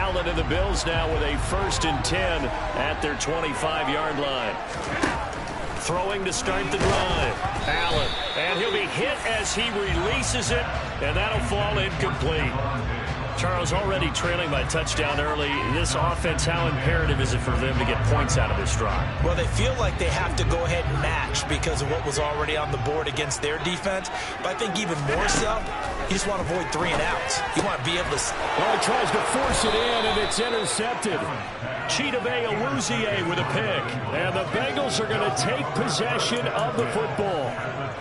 Allen and the Bills now with a 1st and 10 at their 25-yard line. Throwing to start the drive. Allen. And he'll be hit as he releases it, and that'll fall incomplete. Charles, already trailing by touchdown early. This offense, how imperative is it for them to get points out of this drive? Well, they feel like they have to go ahead and match because of what was already on the board against their defense. But I think even more so, you just want to avoid 3 and outs. You want to be able to... Well, he tries to force it in, and it's intercepted. Chidobe Awuzie with a pick. And the Bengals are going to take possession of the football.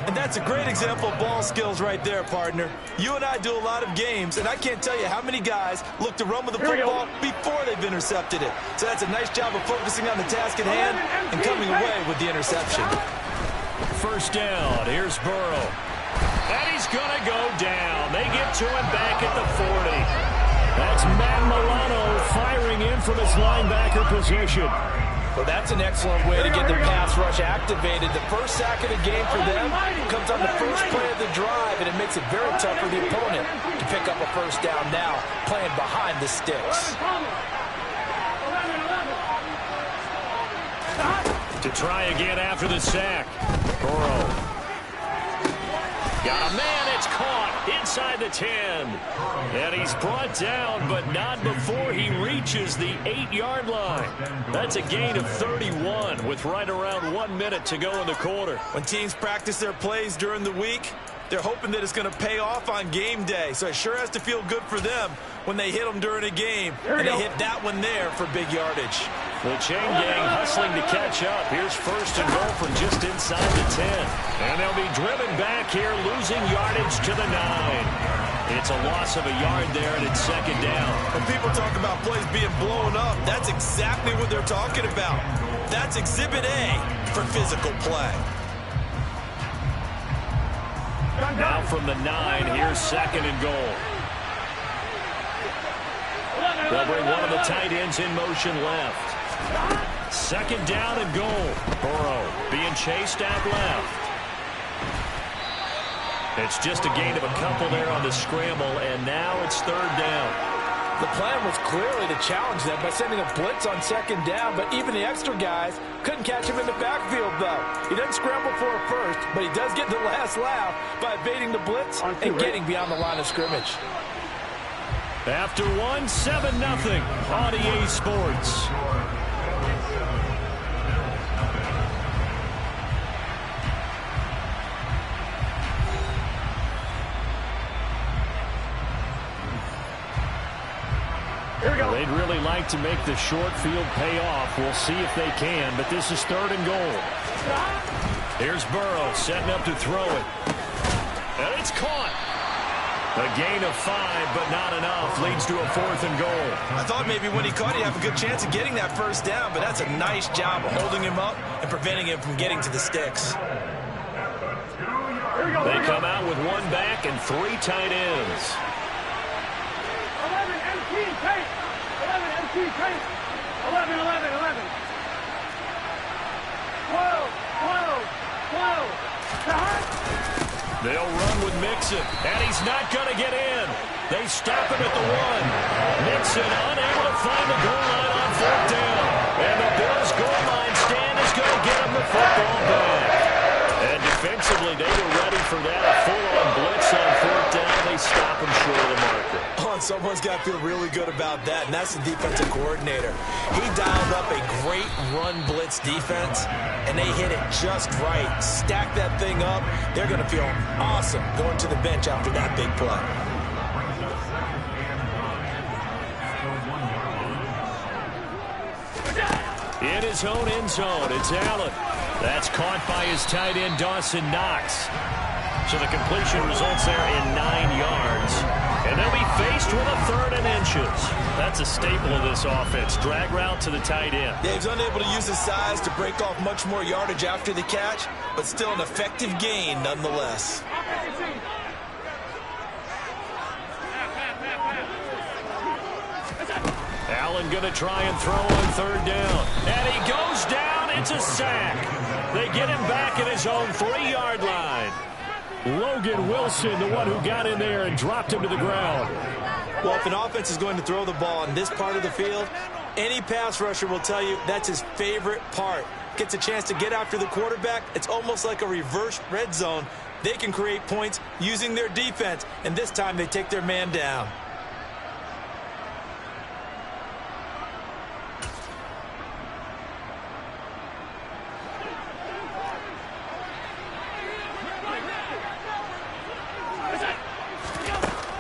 And that's a great example of ball skills right there, partner. You and I do a lot of games, and I can't tell you how many guys look to run with the football before they've intercepted it. So that's a nice job of focusing on the task at hand and coming away with the interception. 1st down. Here's Burrow. And he's going to go down. They get to him back at the 40. That's Matt Milano firing in from his linebacker position. Well, that's an excellent way to get the pass rush activated. The first sack of the game for them comes on the first play of the drive, and it makes it very tough for the opponent to pick up a 1st down now, playing behind the sticks. To try again after the sack. Burrow. Got a man, it's caught inside the 10. And he's brought down, but not before he reaches the 8-yard line. That's a gain of 31 with right around 1 minute to go in the quarter. When teams practice their plays during the week, they're hoping that it's going to pay off on game day. So it sure has to feel good for them when they hit them during a game. And they hit that one there for big yardage. The chain gang hustling to catch up. Here's 1st and goal from just inside the 10. And they'll be driven back here, losing yardage to the 9. It's a loss of a yard there, and it's 2nd down. When people talk about plays being blown up, that's exactly what they're talking about. That's Exhibit A for physical play. Now from the 9, here's 2nd and goal. They'll bring one of the tight ends in motion left. 2nd down and goal. Burrow being chased out left. It's just a gain of a couple there on the scramble, and now it's 3rd down. The plan was clearly to challenge them by sending a blitz on 2nd down, but even the extra guys couldn't catch him in the backfield, though. He doesn't scramble for a first, but he does get the last laugh by evading the blitz and getting beyond the line of scrimmage. After 1, 7-0 on EA Sports. Well, they'd really like to make the short field pay off. We'll see if they can, but this is 3rd and goal. Here's Burrow setting up to throw it. And it's caught. A gain of 5, but not enough. Leads to a 4th and goal. I thought maybe when he caught it, he'd have a good chance of getting that 1st down, but that's a nice job of holding him up and preventing him from getting to the sticks. They come out with 1 back and 3 tight ends. 11 MT tape. 11 MT tape. 11, 11, 11. 12, 12, 12. They'll run with Mixon, and he's not going to get in. They stop him at the 1. Mixon unable to find the goal line on 4th down. And the Bills' goal line stand is going to get him the football back. And defensively, they were ready for that. A full-on blitz on 4th down. They stop him short of the marker. Oh, and someone's got to feel really good about that, and that's the defensive coordinator. He dialed up a great run blitz defense, and they hit it just right. Stack that thing up. They're going to feel awesome going to the bench after that big play. In his own end zone, it's Allen. That's caught by his tight end, Dawson Knox. So the completion results there in 9 yards. And they'll be faced with a 3rd and inches. That's a staple of this offense. Drag route to the tight end. Dave's unable to use his size to break off much more yardage after the catch, but still an effective gain nonetheless. Allen going to try and throw on 3rd down. And he goes down. It's a sack. They get him back at his own 3-yard line. Logan Wilson, the one who got in there and dropped him to the ground. Well, if an offense is going to throw the ball in this part of the field, any pass rusher will tell you that's his favorite part. Gets a chance to get after the quarterback. It's almost like a reverse red zone. They can create points using their defense, and this time they take their man down.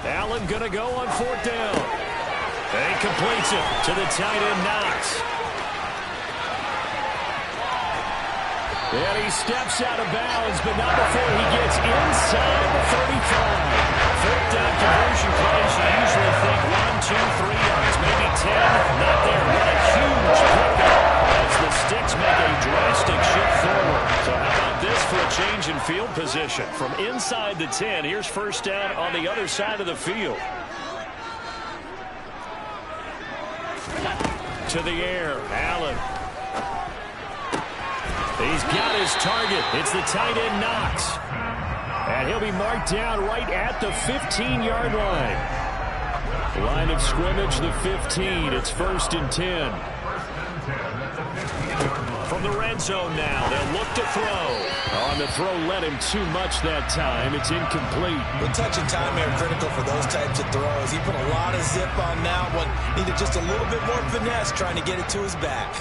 Allen going to go on fourth down. And he completes it to the tight end, Knox. And he steps out of bounds, but not before he gets inside the 35. Fourth down conversion plays, you usually think 1, 2, 3 yards, maybe 10. Not there. What a huge pickup as the Sticks make a drastic shift forward. So how about this for a change in field position? From inside the 10, here's first down on the other side of the field. To the air, Allen. He's got his target. It's the tight end, Knox. And he'll be marked down right at the 15-yard line. Line of scrimmage, the 15. It's 1st and 10. From the red zone now, they'll look to throw. On the throw, led him too much that time. It's incomplete. The touch and time are critical for those types of throws. He put a lot of zip on that one. Needed just a little bit more finesse trying to get it to his back.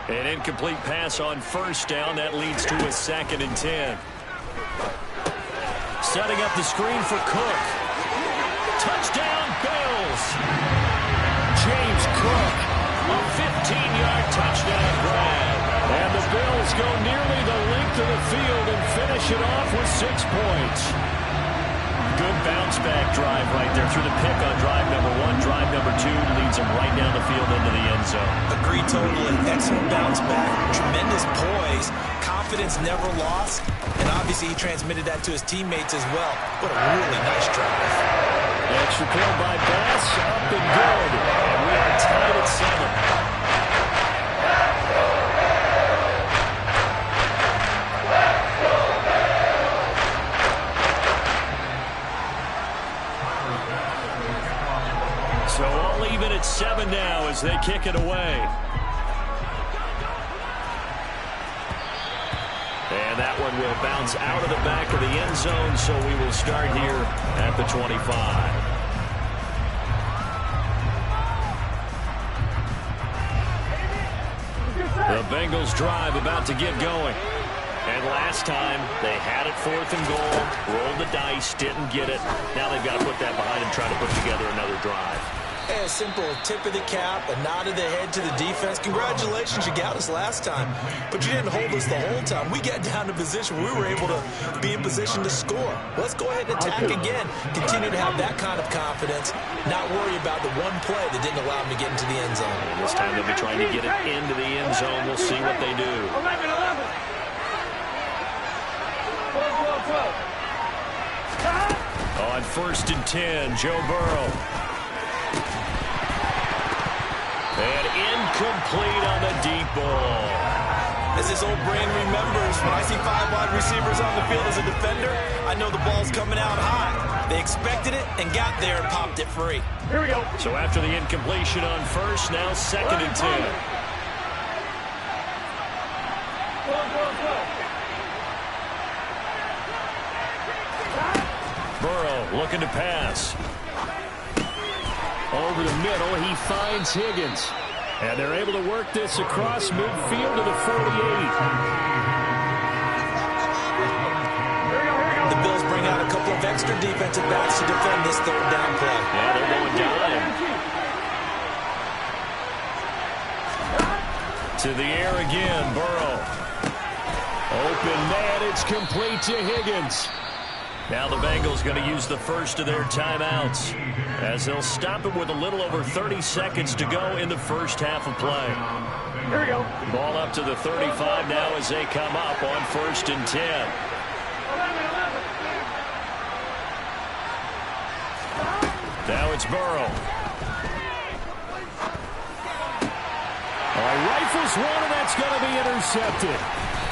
An incomplete pass on first down. That leads to a 2nd and 10. Setting up the screen for Cook. Touchdown, Bills. James Cook, a 15-yard touchdown grab. And the Bills go nearly the length of the field and finish it off with 6 points. Good bounce-back drive right there through the pick on drive number 1. Drive number 2 leads them right down the field into the end zone. Agree totally. Excellent bounce-back. Tremendous poise. Confidence never lost. And obviously he transmitted that to his teammates as well. What a really nice drive. Extra point by Bass. Up and good. And we are tied at 7. So all even at 7 now as they kick it away. And that one will bounce out of the back of the end zone, so we will start here at the 25. The Bengals drive about to get going. And last time, they had it 4th and goal, rolled the dice, didn't get it. Now they've got to put that behind them, try to put together another drive. A simple tip of the cap, a nod of the head to the defense. Congratulations, you got us last time, but you didn't hold us the whole time. We got down to position. We were able to be in position to score. Let's go ahead and attack again. Continue to have that kind of confidence, not worry about the one play that didn't allow them to get into the end zone. And this time they'll be trying to get it into the end zone. We'll see what they do. 11. On 1st and 10, Joe Burrow. And incomplete on the deep ball. As this old brain remembers, when I see 5 wide receivers on the field as a defender, I know the ball's coming out high. They expected it and got there and popped it free. Here we go. So after the incompletion on 1st, now 2nd and 10. Burrow looking to pass. Over the middle, he finds Higgins. And they're able to work this across midfield to the 48. The Bills bring out a couple of extra defensive backs to defend this 3rd down play. Yeah, they're going dime. To the air again, Burrow. Open man, it's complete to Higgins. Now the Bengals going to use the first of their timeouts as they'll stop it with a little over 30 seconds to go in the first half of play. Here we go. Ball up to the 35 now as they come up on 1st and 10. 11. Now it's Burrow. Rifles one, and that's going to be intercepted.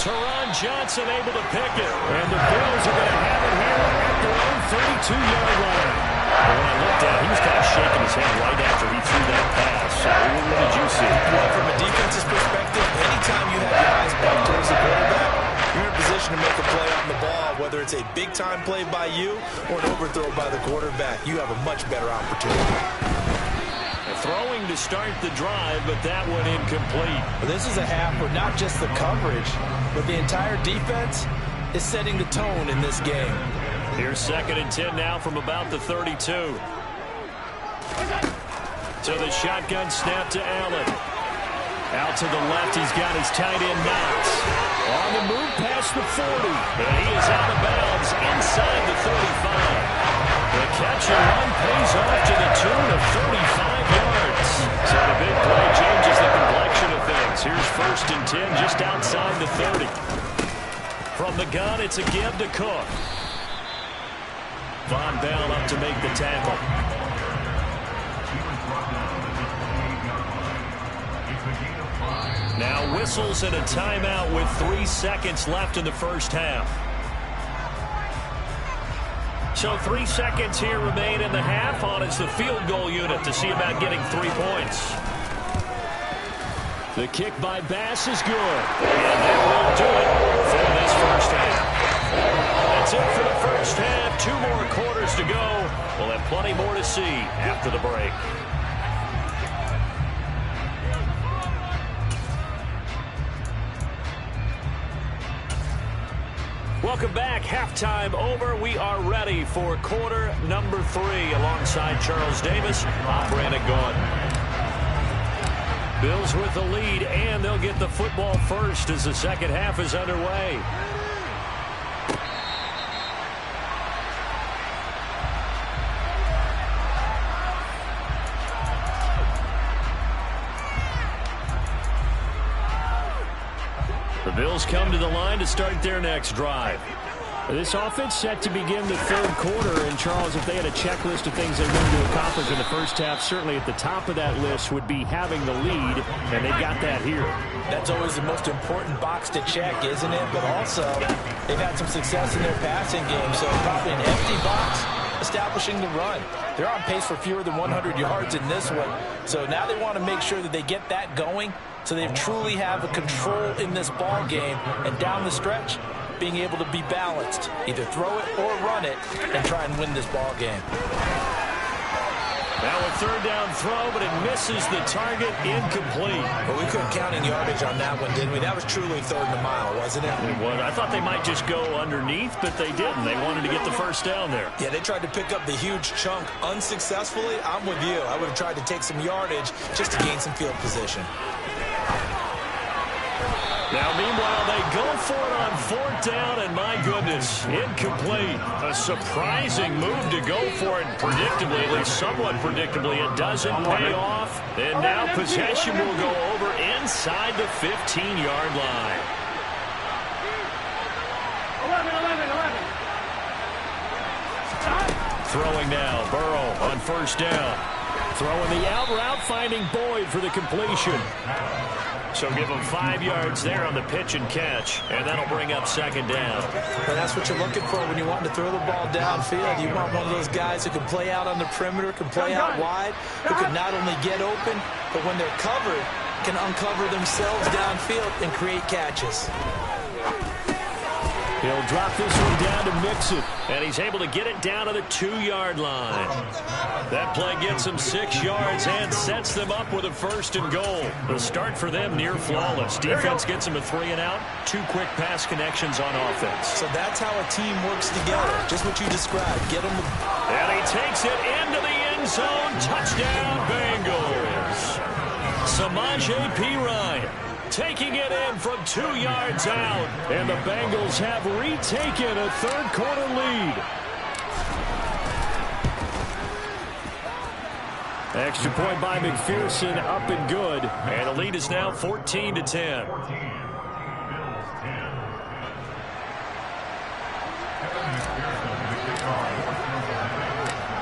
Teron Johnson able to pick it. And the Bills are going to have it here at their own 32-yard line. But when I looked at it, he was kind of shaking his his head right after he threw that pass. What did you see? Well, from a defense's perspective, anytime you have your eyes back towards the quarterback, you're in a position to make a play on the ball, whether it's a big-time play by you or an overthrow by the quarterback. You have a much better opportunity. Throwing to start the drive, but that one incomplete. Well, this is a half where not just the coverage, but the entire defense is setting the tone in this game. Here's 2nd and 10 now from about the 32. To the shotgun snap to Allen. Out to the left, he's got his tight end Knox. On the move past the 40. And he is out of bounds inside the 35. The catch and run pays off to the tune of 35 yards. So the big play changes the complexion of things. Here's 1st and 10 just outside the 30. From the gun, it's a give to Cook. Von Bell up to make the tackle. Now whistles and a timeout with 3 seconds left in the first half. So 3 seconds here remain in the half. On is the field goal unit to see about getting 3 points. The kick by Bass is good. And that will do it for this first half. That's it for the first half. 2 more quarters to go. We'll have plenty more to see after the break. Welcome back. Halftime over. We are ready for quarter number 3 alongside Charles Davis. I'm Brandon Gaudin. Bills with the lead, and they'll get the football first as the second half is underway. The Bills come to the line to start their next drive. This offense set to begin the 3rd quarter, and Charles, if they had a checklist of things they wanted to accomplish in the first half, certainly at the top of that list would be having the lead, and they've got that here. That's always the most important box to check, isn't it? But also, they've had some success in their passing game, so probably an empty box establishing the run. They're on pace for fewer than 100 yards in this one, so now they want to make sure that they get that going so they truly have a control in this ball game, and down the stretch, being able to be balanced, either throw it or run it, and try and win this ball game. Now a 3rd down throw, but it misses the target, incomplete. But we couldn't count in yardage on that one, didn't we? That was truly 3rd and a mile, wasn't it? It was. I thought they might just go underneath, but they didn't. They wanted to get the first down there. Yeah, they tried to pick up the huge chunk unsuccessfully. I'm with you. I would have tried to take some yardage just to gain some field position. Now, meanwhile, they go for it on 4th down, and my goodness, incomplete. A surprising move to go for it predictably, at least somewhat predictably. It doesn't pay off, and now possession will go over inside the 15-yard line. 11. Throwing now, Burrow on 1st down. Throwing the out route, finding Boyd for the completion. So give him 5 yards there on the pitch and catch, and that'll bring up 2nd down. And that's what you're looking for when you want to throw the ball downfield. You want one of those guys who can play out on the perimeter, can play out wide, who can not only get open, but when they're covered, can uncover themselves downfield and create catches. He'll drop this one down to Mixon, and he's able to get it down to the 2-yard line. That play gets them 6 yards and sets them up with a 1st and goal. The start for them near flawless. Defense gets them a 3 and out, 2 quick pass connections on offense. So that's how a team works together. Just what you described. Get them. And he takes it into the end zone. Touchdown, Bengals. Samaje Perine taking it in from 2 yards out. And the Bengals have retaken a 3rd quarter lead. Extra point by McPherson, up and good. And the lead is now 14-10.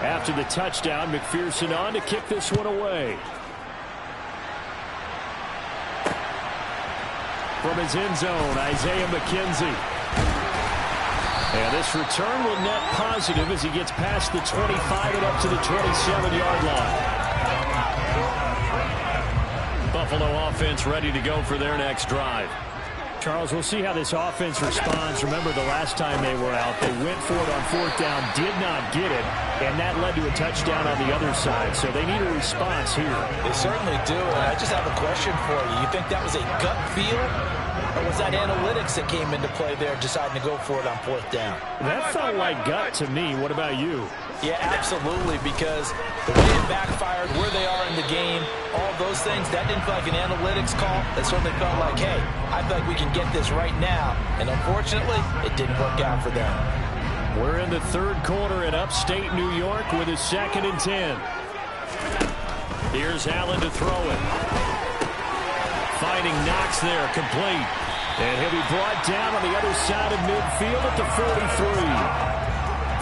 After the touchdown, McPherson on to kick this one away. From his end zone, Isaiah McKenzie. And this return will net positive as he gets past the 25 and up to the 27-yard line. Buffalo offense ready to go for their next drive. Charles, we'll see how this offense responds. Remember, the last time they were out, they went for it on fourth down, did not get it, and that led to a touchdown on the other side. So they need a response here. They certainly do, and I just have a question for you. You think that was a gut feel, or was that analytics that came into play there deciding to go for it on fourth down? That felt like gut to me. What about you? Yeah, absolutely, because the way it backfired, where they are in the game, all those things, that didn't feel like an analytics call. That certainly felt like, hey, I feel like we can get this right now. And unfortunately, it didn't work out for them. We're in the third quarter in upstate New York with a 2nd and 10. Here's Allen to throw it. Finding Knox there, complete. And he'll be brought down on the other side of midfield at the 43.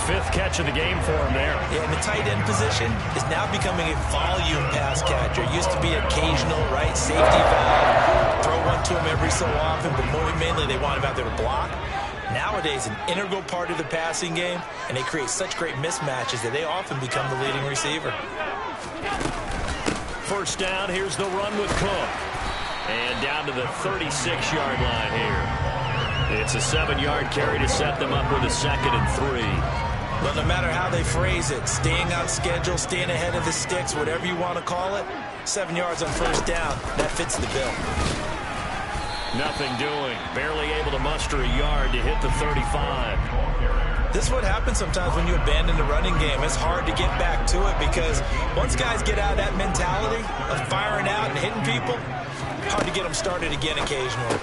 5th catch of the game for him there. Yeah, and the tight end position is now becoming a volume pass catcher. It used to be occasional, right, safety valve. Throw one to him every so often, but mainly they want him out there to block. Nowadays, an integral part of the passing game, and they create such great mismatches that they often become the leading receiver. First down, here's the run with Cook. And down to the 36-yard line here. It's a 7-yard carry to set them up with a 2nd and 3. But no matter how they phrase it, staying on schedule, staying ahead of the sticks, whatever you want to call it, 7 yards on first down, that fits the bill. Nothing doing. Barely able to muster a yard to hit the 35. This is what happens sometimes when you abandon the running game. It's hard to get back to it because once guys get out of that mentality of firing out and hitting people, hard to get them started again occasionally.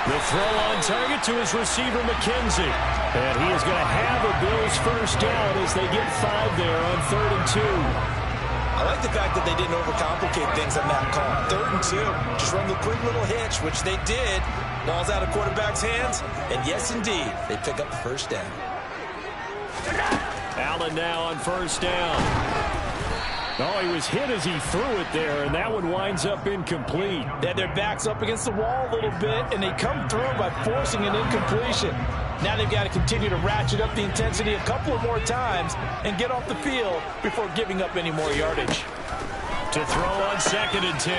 The throw on target to his receiver, McKenzie. And he is going to have a Bills first down as they get 5 there on 3rd and 2. I like the fact that they didn't overcomplicate things on that call. 3rd and 2. Just run the quick little hitch, which they did. Ball's out of quarterback's hands. And yes, indeed, they pick up the first down. Allen now on first down. Oh, he was hit as he threw it there, and that one winds up incomplete. They had their backs up against the wall a little bit, and they come through by forcing an incompletion. Now they've got to continue to ratchet up the intensity a couple of more times and get off the field before giving up any more yardage. To throw on 2nd and 10.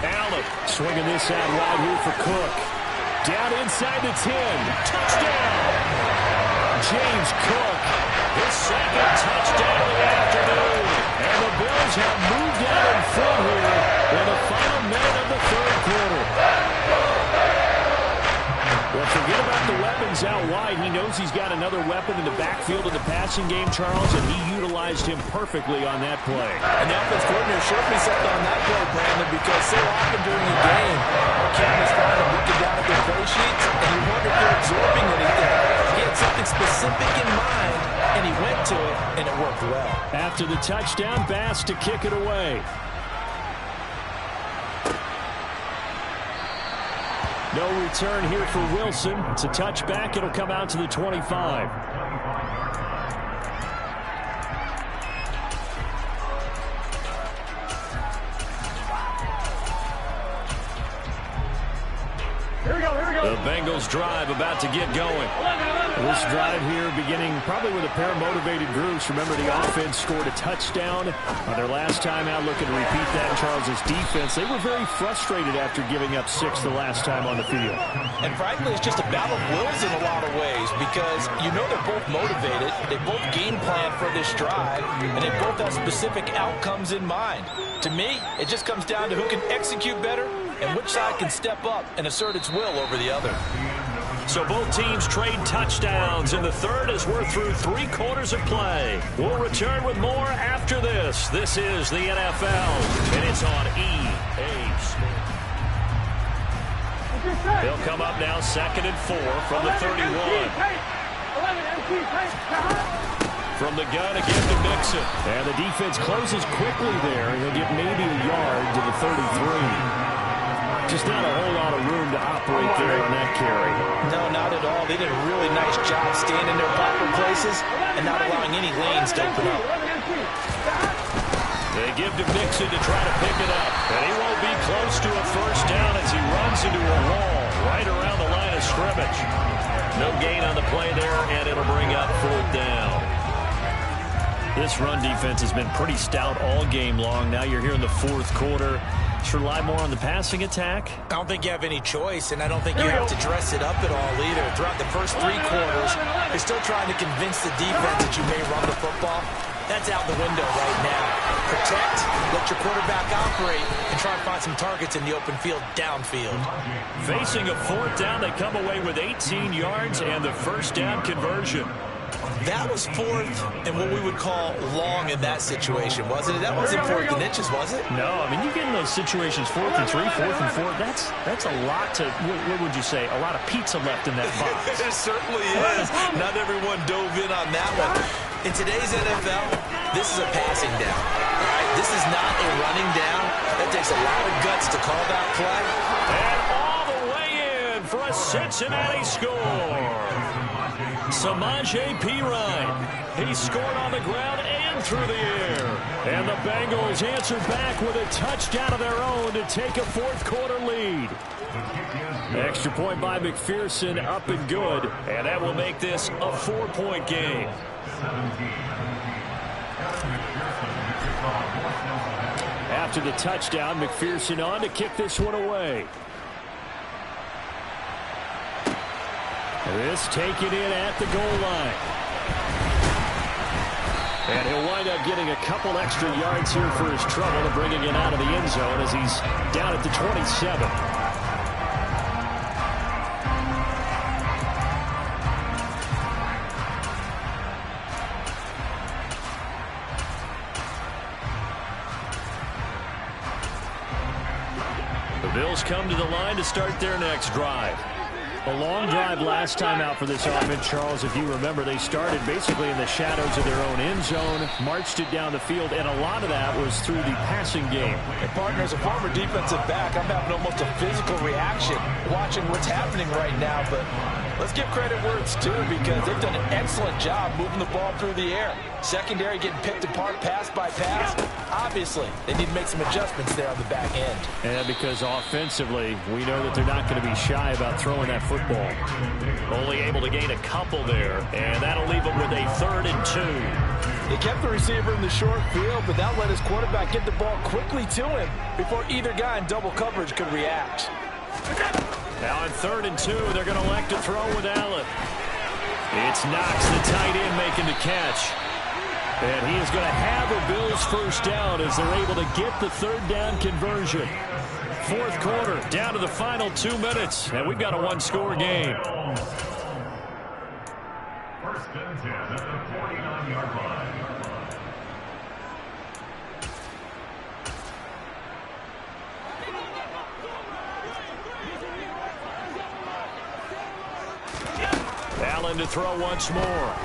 Allen swinging this out wide here for Cook. Down inside the 10. Touchdown! James Cook, his 2nd touchdown of the afternoon. And the Bills have moved out in front here in the final minute of the 3rd quarter. Well, forget about the weapons out wide. He knows he's got another weapon in the backfield of the passing game, Charles, and he utilized him perfectly on that play. And the offense coordinator showed me something on that play, Brandon, because so often during the game, our cameras find him looking down at their play sheets, and you wonder if they're absorbing anything. He had something specific in mind, and he went to it, and it worked well. After the touchdown, Bass to kick it away. No return here for Wilson. It's a touchback. It'll come out to the 25. Here we go, here we go. The Bengals drive about to get going. 11. This drive here beginning probably with a pair of motivated groups. Remember, the offense scored a touchdown on their last time out, looking to repeat that in Charles's defense. They were very frustrated after giving up 6 the last time on the field. And frankly, it's just a battle of wills in a lot of ways because you know they're both motivated. They both game plan for this drive, and they both have specific outcomes in mind. To me, it just comes down to who can execute better and which side can step up and assert its will over the other. So both teams trade touchdowns in the third as we're through 3 quarters of play. We'll return with more after this. This is the NFL, and it's on EA Sports. They'll come up now 2nd and 4 from the 31. From the gun again to Mixon. And the defense closes quickly there. He'll get maybe a yard to the 33. Just not a whole lot of room to operate there on that carry. No, not at all. They did a really nice job staying in their proper places and not allowing any lanes to open up. They give to Mixon to try to pick it up. And he won't be close to a first down as he runs into a wall right around the line of scrimmage. No gain on the play there, and it'll bring up 4th down. This run defense has been pretty stout all game long. Now you're here in the 4th quarter. Should rely more on the passing attack? I don't think you have any choice, and I don't think you have to dress it up at all either. Throughout the first 3 quarters, you're still trying to convince the defense that you may run the football. That's out the window right now. Protect, let your quarterback operate, and try and find some targets in the open field downfield. Facing a 4th down, they come away with 18 yards and the first down conversion. That was 4th and what we would call long in that situation, wasn't it? That wasn't 4th and inches, was it? No, I mean, you get in those situations, 4th and 3, 4th and 4. That's a lot to, what would you say, a lot of pizza left in that box. It certainly is. Not everyone dove in on that one. In today's NFL, this is a passing down. All right? This is not a running down. That takes a lot of guts to call that play. And all the way in for a Cincinnati score. Samaje Perine. He scored on the ground and through the air. And the Bengals answer back with a touchdown of their own to take a 4th quarter lead. Extra point by McPherson, up and good. And that will make this a 4-point game. After the touchdown, McPherson on to kick this one away. This taken in at the goal line. And he'll wind up getting a couple extra yards here for his trouble and bringing it out of the end zone as he's down at the 27. The Bills come to the line to start their next drive. A long drive last time out for this offense, Charles. If you remember, they started basically in the shadows of their own end zone, marched it down the field, and a lot of that was through the passing game. And partner, as a former defensive back, I'm having almost a physical reaction watching what's happening right now. But let's give credit where it's due, because they've done an excellent job moving the ball through the air. Secondary getting picked apart pass by pass. Obviously, they need to make some adjustments there on the back end. And because offensively, we know that they're not going to be shy about throwing that football. Only able to gain a couple there, and that'll leave them with a 3rd and 2. He kept the receiver in the short field, but that let his quarterback get the ball quickly to him before either guy in double coverage could react. Now in 3rd and 2, they're going to elect to throw with Allen. It's Knox, the tight end, making the catch. And he is going to have a Bills first down as they're able to get the 3rd down conversion. 4th quarter, down to the final 2 minutes, and we've got a 1-score game. 1st and 10 at the 49-yard line. Allen to throw once more.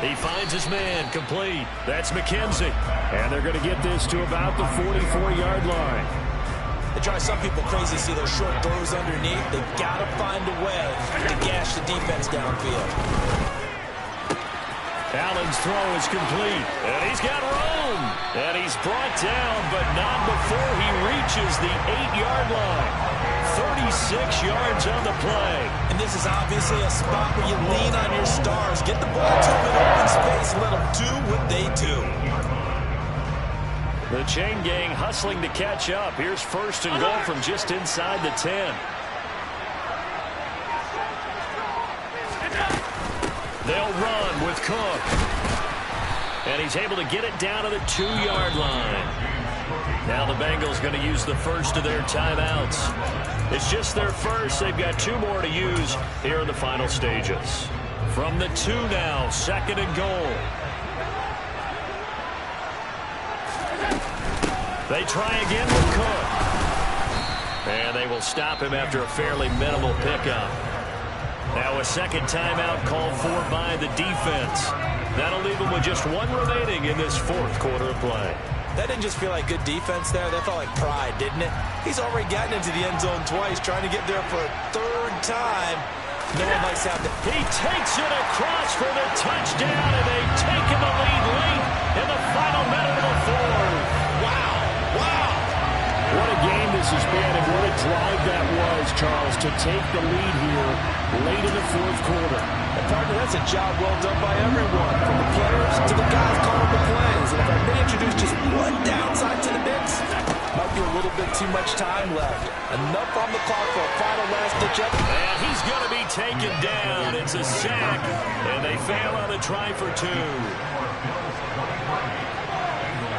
He finds his man, complete. That's McKenzie. And they're going to get this to about the 44-yard line. It drives some people crazy to see those short throws underneath. They've got to find a way to gash the defense downfield. Allen's throw is complete. And he's got room. And he's brought down, but not before he reaches the 8-yard line. 36 yards on the play. And this is obviously a spot where you lean on your stars. Get the ball to them in open space. Let them do what they do. The chain gang hustling to catch up. Here's 1st and goal from just inside the 10. They'll run with Cook. And he's able to get it down to the 2-yard line. Now the Bengals going to use the first of their timeouts. It's just their first. They've got 2 more to use here in the final stages. From the 2 now, 2nd and goal. They try again with Cook. And they will stop him after a fairly minimal pickup. Now a 2nd timeout called for by the defense. That'll leave them with just 1 remaining in this 4th quarter of play. That didn't just feel like good defense there. That felt like pride, didn't it? He's already gotten into the end zone twice, trying to get there for a 3rd time. No one likes to have to. He takes it across for the touchdown, and they've taken the lead late in the final minute of the 4th. Wow. What a game this has been and what a drive that was, Charles, to take the lead here late in the fourth quarter. And partner, that's a job well done by everyone, from the players to the guys calling the plays. And if I may introduce just one downside to the Knicks, might be a little bit too much time left. Enough on the clock for a final last-ditch effort. And he's going to be taken down. It's a sack, and they fail on the try for two.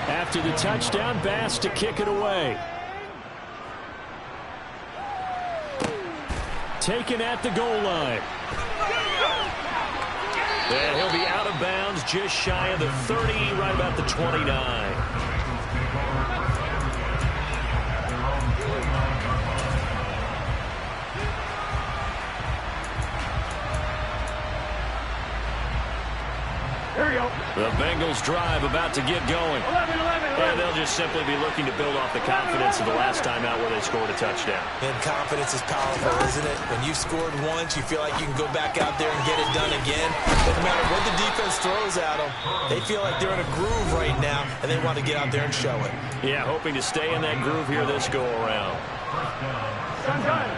After the touchdown, Bass to kick it away. Taken at the goal line. And he'll be out of bounds just shy of the 30, right about the 29. Here we go. The Bengals drive about to get going. 11. And they'll just simply be looking to build off the confidence of the last time out where they scored a touchdown. And confidence is powerful, isn't it? When you've scored once, you feel like you can go back out there and get it done again. Doesn't matter what the defense throws at them. They feel like they're in a groove right now, and they want to get out there and show it. Yeah, hoping to stay in that groove here this go-around. Done.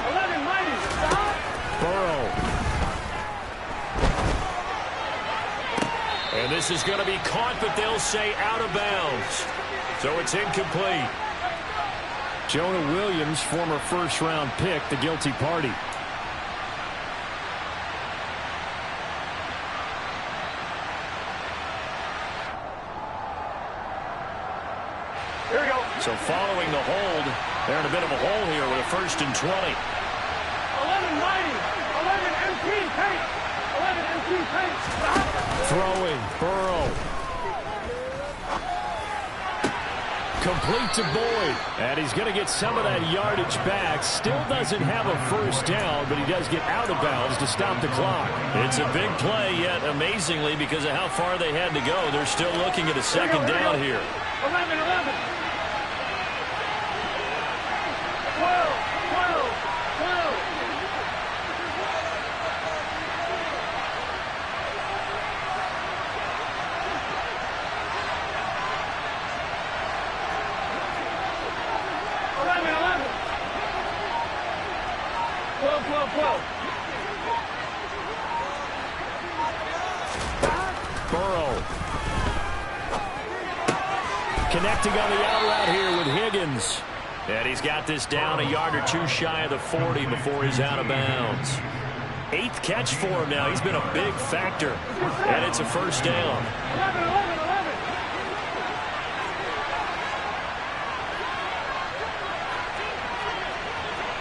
11 mighty. Stop. Burrow. And this is going to be caught, but they'll say out of bounds. So it's incomplete. Jonah Williams, former first-round pick, the guilty party. Here we go. So following the hold, they're in a bit of a hole here with a 1st and 20. 11 mighty. 11 MP pace. 11 MP pace. Stop. Throwing, Burrow. Complete to Boyd. And he's going to get some of that yardage back. Still doesn't have a first down, but he does get out of bounds to stop the clock. It's a big play, yet amazingly, because of how far they had to go, they're still looking at a second down here. 11. 12. Burrow. Connecting on the out route here with Higgins. And he's got this down a yard or two shy of the 40 before he's out of bounds. 8th catch for him now. He's been a big factor. And it's a first down.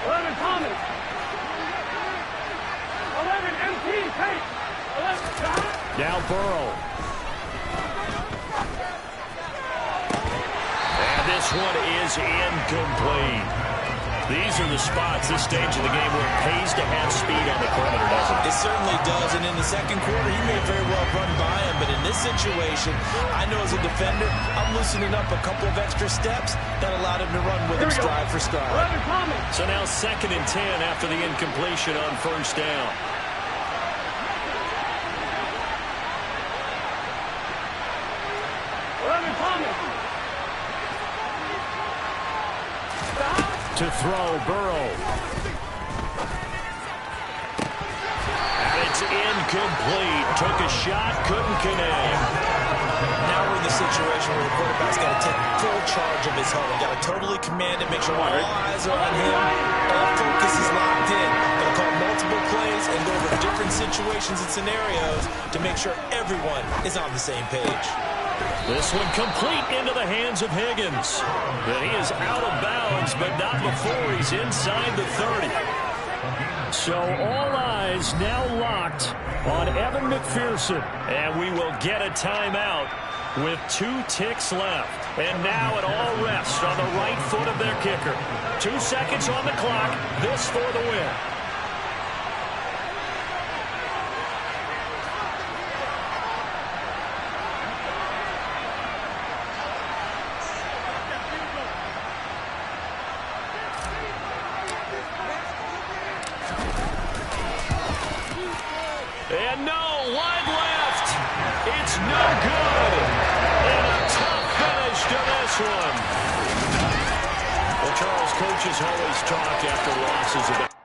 11. Thomas. 11 MP pace. 11 stop. Now Burrow. And this one is incomplete. These are the spots, this stage of the game, where it pays to have speed on the perimeter, doesn't it? It certainly does, and in the second quarter, he may very well run by him, but in this situation, I know as a defender, I'm loosening up a couple of extra steps that allowed him to run with him stride for stride. 11 Thomas. So now 2nd and 10 after the incompletion on first down. To throw, Burrow. And it's incomplete. Took a shot, couldn't connect. Now we're in the situation where the quarterback's got to take full charge of his huddle. Got to totally command it, make sure all eyes are on him. All focus is locked in. Got to call multiple plays and go over different situations and scenarios to make sure everyone is on the same page. This one complete into the hands of Higgins. But he is out of bounds, but not before he's inside the 30. So all eyes now locked on Evan McPherson. And we will get a timeout with 2 ticks left. And now it all rests on the right foot of their kicker. 2 seconds on the clock. This for the win. And no, wide left. It's no good. And a tough finish to this one. Well, Charles, coaches always talk after losses about